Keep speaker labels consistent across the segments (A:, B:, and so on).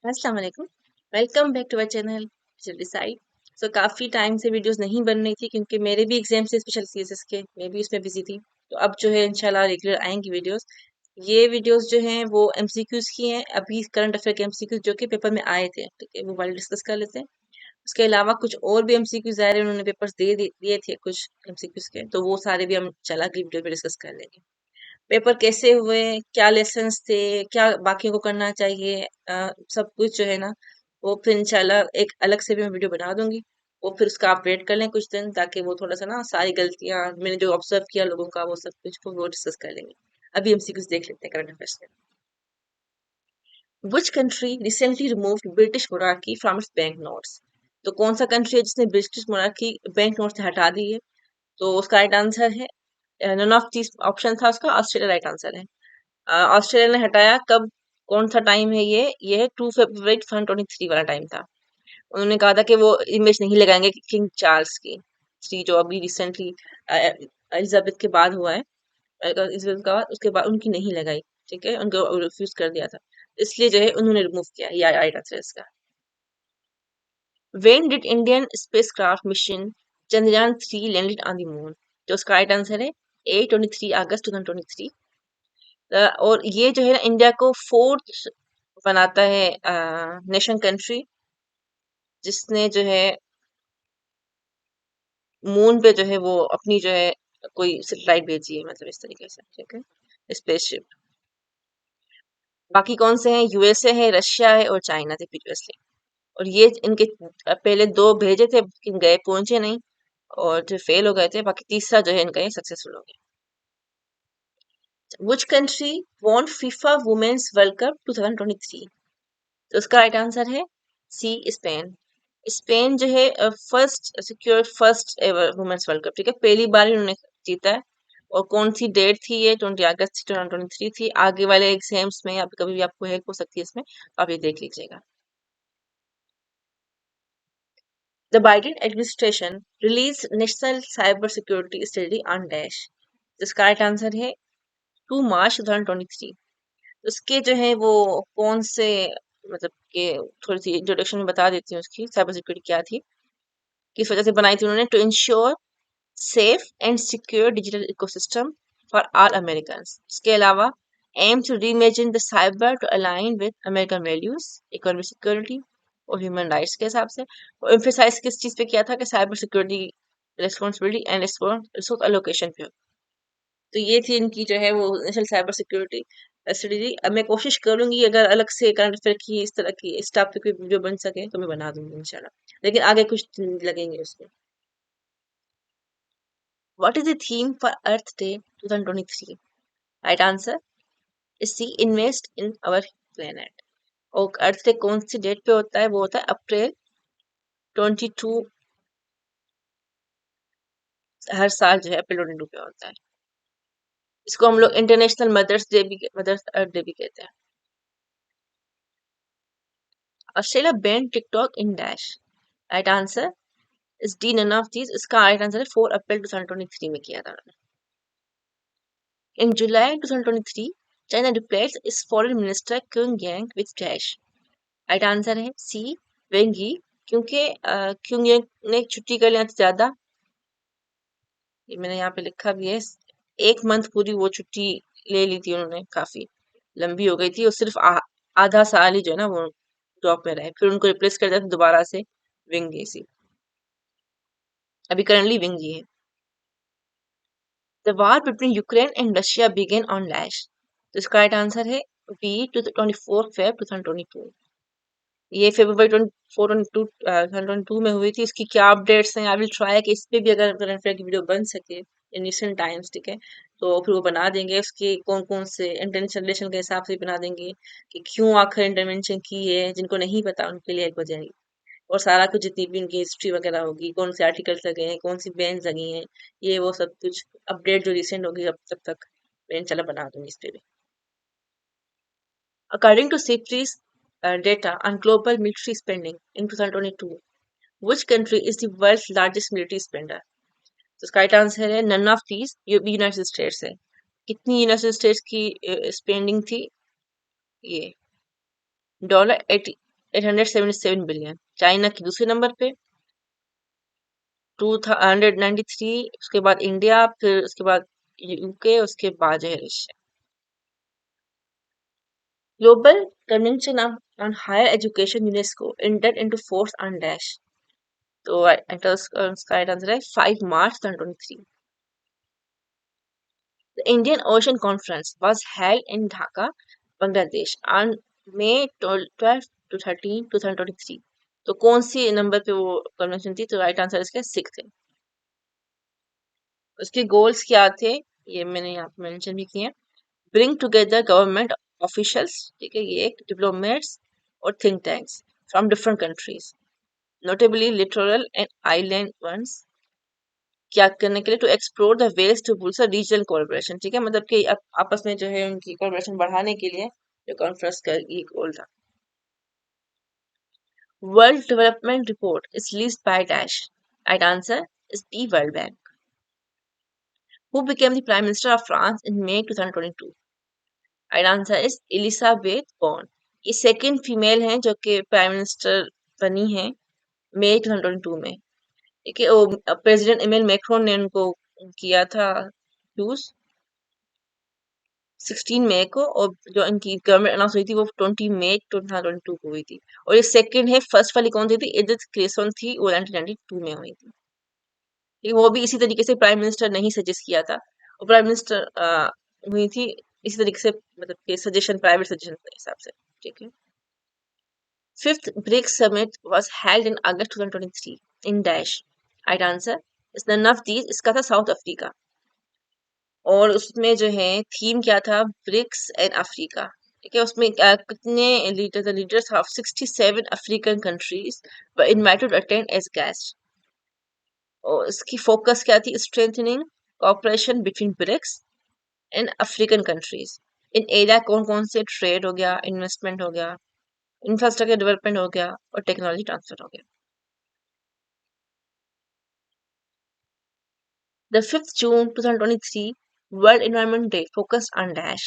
A: अस्सलाम वालेकुम। Welcome back to our channel decide. काफ़ी टाइम से वीडियोस नहीं बन रही थी क्योंकि मेरे भी एग्जाम से स्पेशल सीएसएस के मैं भी उसमें बिजी थी। तो अब जो है इंशाल्लाह रेगुलर आएंगी वीडियोस। ये वीडियोस जो हैं वो एमसीक्यूज की हैं, अभी करंट अफेयर के एमसीक्यूज जो कि पेपर में आए थे, ठीक है, वो वाले डिस्कस कर लेते हैं। उसके अलावा कुछ और भी एमसीक्यूज आ रहे हैं, उन्होंने पेपर्स दिए थे कुछ एमसीक्यूज के, तो वो सारे भी हम चला अगली वीडियो में डिस्कस कर लेंगे। पेपर कैसे हुए, क्या लेसन्स थे, क्या बाकियों को करना चाहिए, सब कुछ जो है ना, वो फिर इंशाल्लाह एक अलग से भी मैं वीडियो बना दूंगी। वो फिर उसका आप वेट कर लें कुछ दिन, ताकि वो थोड़ा सा ना सारी गलतियां मैंने जो ऑब्जर्व किया लोगों का वो सब कुछ को वो डिस्कस कर लेंगे। अभी हम कुछ देख लेते हैं करंट अफेयर्स में। Which country recently removed British monarchy from its bank notes? तो कौन सा कंट्री है जिसने ब्रिटिश मोनार्की बैंक नोट से हटा दी है? तो उसका राइट आंसर है नन ऑफ दिस ऑप्शन था उसका, ऑस्ट्रेलिया राइट आंसर है। ऑस्ट्रेलिया ने हटाया कब, कौन सा टाइम है ये है 2 फरवरी 2023 वाला टाइम था। उन्होंने कहा था कि वो इमेज नहीं लगाएंगे किंग चार्ल्स की थ्री, जो अभी रिसेंटली एलिजाबेथ के बाद हुआ है। एलिजाबेथ का उसके बाद उनकी नहीं लगाई, ठीक है, उनको रिफ्यूज कर दिया था, इसलिए जो है उन्होंने रिमूव किया। ये राइट आंसर है इसका। When did Indian spacecraft mission Chandrayaan-3 landed on the moon? तो उसका राइट आंसर है 23 अगस्त 2023। और ये जो है ना इंडिया को फोर्थ बनाता है नेशन कंट्री जिसने जो है मून पे जो है वो अपनी जो है कोई सैटेलाइट भेजी है, मतलब इस तरीके से, ठीक है, स्पेसशिप। बाकी कौन से हैं? यूएसए है, रशिया है और चाइना थे प्रीवियसली। और ये इनके पहले दो भेजे थे लेकिन गए पहुंचे नहीं और जो फेल हो गए थे। बाकी तीसरा जो है इनका ये सक्सेसफुल हो गया। Which country won FIFA women's world cup 2023? तो उसका राइट आंसर है सी, स्पेन। स्पेन जो है first secure first ever women's world cup, ठीक है, पहली बार ही उन्होंने जीता है। और कौन सी डेट थी ये? 20 अगस्त 2023 थी। आगे वाले एग्जाम्स में या कभी भी आपको हेल्प हो सकती है इसमें, तो आप ये देख लीजिएगा। The Biden administration release national cyber security study on dash. जिसका राइट आंसर है 2 मार्च 2023। उसके जो है वो कौन से, मतलब कि थोड़ी सी इंट्रोडक्शन में बता देती हूँ उसकी, साइबर सिक्योरिटी क्या थी, किस वजह से बनाई थी उन्होंने। To ensure safe and secure digital ecosystem for all American. इसके अलावा aim to reimagine the cyber to align with American values, economic security और ह्यूमन राइट्स के हिसाब से। और एम्फेसाइज किस चीज पे किया था कि cyber security responsibility and resource allocation पे। तो ये थी इनकी जो है वो नेशनल साइबर सिक्योरिटी स्ट्रेटेजी। अब मैं कोशिश करूंगी अगर अलग से करंट अफेयर की इस तरह की इस टॉपिक पे वीडियो बन सके तो मैं बना दूंगी इंशाल्लाह, लेकिन आगे कुछ दिन लगेंगे उसमें। What is the theme for Earth Day 2023? Right answer is C, invest in our planet. और अर्थ डे कौन सी डेट पे होता है? वो होता है अप्रैल 22। हर साल जो है अप्रैल 22 पे होता है। इसको हम लोग इंटरनेशनल मदर्स डे भी, मदर्स अर्थ डे भी कहते हैं। ऑस्ट्रेलिया बैन टिकटॉक इन डैश। राइट आंसर इस डी, नन ऑफ दीज। इसका राइट आंसर है 4 अप्रैल 2023 में किया था। इन जुलाई 2023 चाइना रिप्लेस इस foreign minister क्यूंग Yang with dash. Right answer है सी, वेंग यी। क्योंकि क्यूंग यांग ने छुट्टी कर लिया था ज्यादा, ये मैंने यहाँ पे लिखा भी है। 1 मंथ पूरी वो छुट्टी ले ली थी उन्होंने, काफी लंबी हो गई थी। और सिर्फ आधा साल ही जो है ना वो जॉब में रहे, फिर उनको रिप्लेस कर दिया था दोबारा से विंग यी से। अभी करंटली विंग यी है। The war between Ukraine and Russia began on Lash. तो इसका राइट आंसर है बी, 24 Feb 2022। ये February 24 2022 में हुई थी। इसकी क्या अपडेट्स हैं? आई विल ट्राई कि इस पे भी अगर करंट अफेयर की वीडियो बन सके इन रिसेंट टाइम्स, ठीक है, तो फिर वो बना देंगे। उसके कौन कौन से इंटरनेशनल रिलेशन के हिसाब से बना देंगे कि क्यों आखिर इंटरवेंशन की है, जिनको नहीं पता उनके लिए एक वजह। और सारा कुछ जितनी भी इनकी हिस्ट्री वगैरह होगी, कौन से आर्टिकल्स लगे हैं, कौन सी बैन्स लगी हैं, ये वो सब कुछ अपडेट जो रिसेंट होगी अब तब तक मैं इंशाल्लाह बना दूंगी इस पे भी। According to SIPRI's data on global military spending in 2022, which country is the world's largest military spender? तो इसका राइट आंसर है नन ऑफ दीज, ये भी यूनाइटेड स्टेट्स है। कितनी यूनाइटेड स्टेट्स की स्पेंडिंग थी? ये $80 877 बिलियन। चाइना की दूसरे नंबर पे 293, उसके बाद इंडिया, फिर उसके बाद यूके, उसके बाद जो है Russia. Global convention on higher education UNESCO entered into force on dash। तो इसका राइट आंसर है 5 मार्च 2023। The Indian Ocean Conference was held in Dhaka, Bangladesh on May 12 to 13, 2023। तो कौन सी नंबर पे वो कन्वेंशन थी? तो राइट आंसर इसका 6 है। उसके गोल्स क्या थे ये मैंने यहाँ पे मेंशन भी किए हैं। ब्रिंग टुगेदर गवर्नमेंट ऑफिशियल्स, ठीक है, ये एक डिप्लोमेट्स और think tanks from different countries, notably littoral and island ones, क्या करने के लिए? To explore the ways to boost regional collaboration, ठीक है, मतलब कि आपस में जो है उनकी कोलैबोरेशन बढ़ाने के लिए जो कॉन्फ्रेंस का ये गोल था। World development report is leased by dash, right answer is the world bank. Who became the prime minister of France in May 2022? Right answer is Elizabeth born. ये सेकंड फीमेल हैं जो कि प्राइम मिनिस्टर बनी है मई 2022 में, ठीक है। President email Macron ने उनको किया था चूज 16 मई को, और जो इनकी गवर्नमेंट अनाउंस हुई थी वो 20 मई 2022 को हुई थी। और ये सेकंड है, फर्स्ट वाली कौन सी थी? एडिथ क्लेसन थी, वो 1992 में हुई थी। ठीक है, वो भी इसी तरीके से प्राइम मिनिस्टर नहीं सजेस्ट किया था, वो प्राइम मिनिस्टर हुई थी इसी तरीके से, मतलब कि सजेशन, प्राइवेट सजेशन के हिसाब से, ठीक है। Fifth BRICS summit was held in August 2023 in dash, right answer is none of these, इसका था साउथ अफ्रीका। और उसमें जो है थीम क्या था? ब्रिक्स एंड अफ्रीका, ठीक है। उसमें कितने leader, the leaders of 67 African countries were invited to attend as guest. और इसकी फोकस क्या थी? Strengthening cooperation between BRICS and African countries in area, कौन कौन से? ट्रेड हो गया, इन्वेस्टमेंट हो गया, इंफ्रास्ट्रक्चर डेवलपमेंट हो गया, और टेक्नोलॉजी ट्रांसफर हो गया। The 5th June 2023 World Environment Day focused on dash,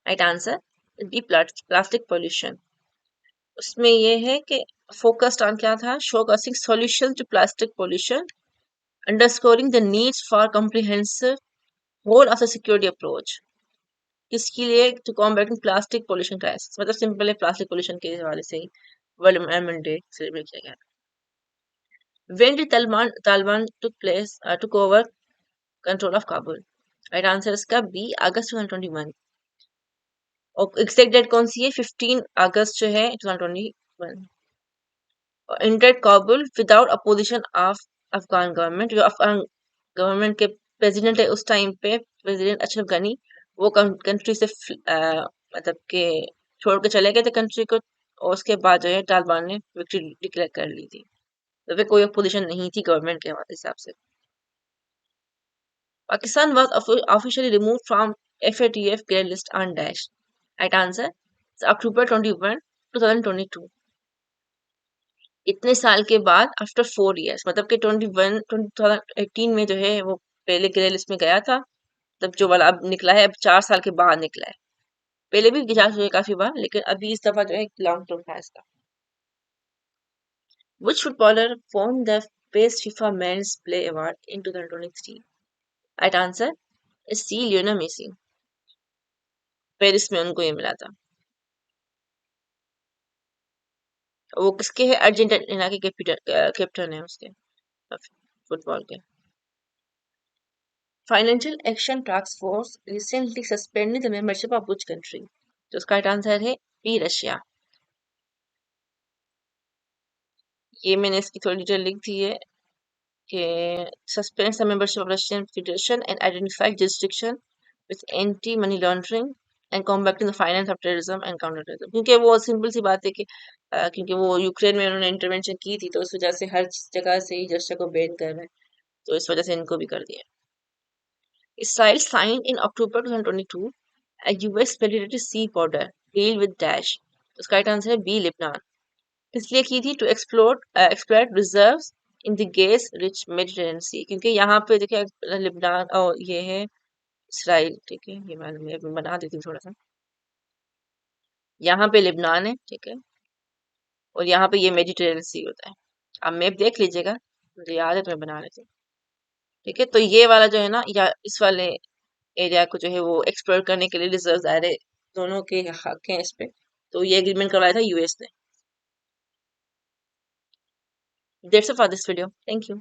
A: right answer is B, plastic pollution। उसमें ये है कि फोकस्ड ऑन क्या था? Showcasing solution to plastic pollution, underscoring the needs for comprehensive whole of the security approach. किसके लिए? To combatting plastic pollution crisis, मतलब simple है, प्लास्टिक पोल्यूशन के हवाले से ही वर्ल्ड एनवायरनमेंट डे सेलिब्रेट किया गया। When did Taliban took over control of Kabul? Right answer इसका बी, अगस्त 2021। और एग्जैक्ट डेट कौन सी है? 15 अगस्त जो है 2021। Entered Kabul without opposition of Afghan government, जो अफगान गवर्नमेंट के प्रेसिडेंट है उस टाइम पे, प्रेसिडेंट अशरफ गनी, वो कंट्री से मतलब के छोड़ के चले गए थे कंट्री को, और उसके बाद जो है तालिबान ने विक्ट्री डिक्लेयर कर ली थी। तो फिर कोई अपोजिशन नहीं थी गवर्नमेंट के हिसाब से। Pakistan was officially removed from FATF grey list on dash. Right answer is October 21, 2022। इतने साल के बाद, आफ्टर 4 years, मतलब कि 2018 में जो है वो पहले ग्रे लिस्ट में गया था, तब जो वाला अब निकला है, अब 4 साल के बाद निकला है। पहले भी जांच हुई है काफी बार, लेकिन अभी इस दफा जो है लॉन्ग टर्म था इसका। Which footballer won the Best FIFA Men's Play Award in 2023? Right answer is C, Lionel Messi। Paris में उनको ये मिला था। वो किसके है? अर्जेंटीना के कैप्टन है उसके, फुटबॉल के। Financial action task force recently suspended the membership of which country? तो उसका राइट आंसर है बी, रशिया। ये मैंने इसकी थोड़ी डिटेल लिख दी है कि suspend the membership of Russian Federation and identified jurisdiction with anti money laundering and combating the finance of terrorism and counter terrorism. क्योंकि वो सिंपल सी बात है कि क्योंकि वो यूक्रेन में उन्होंने इंटरवेंशन की थी, तो उस वजह से हर जगह से ही रशिया को बैन कर रहे हैं, तो इस वजह से इनको भी कर दिया। Israel signed in October 2022 a US military sea border deal with Daesh। तो उसका राइट आंसर है बी, लेबनान। किस लिए की थी? To explore reserves in the gas rich Mediterranean sea, क्योंकि यहाँ पे देखिए लेबनान और ये है इसराइल, ठीक है, ये मैं बना देती हूँ थोड़ा सा। यहाँ पे लेबनान है, ठीक है, और यहाँ पे ये मेडिटेरेनियन सी होता है। आप मैप देख लीजिएगा, मुझे याद है तो मैं बना लेती हूँ। ठीक है, तो ये वाला जो है ना, या इस वाले एरिया को जो है वो एक्सप्लोर करने के लिए रिजर्व दायरे दोनों के हक हैं इस पे। तो ये एग्रीमेंट करवाया था यूएस ने। That's it for this video, thank you.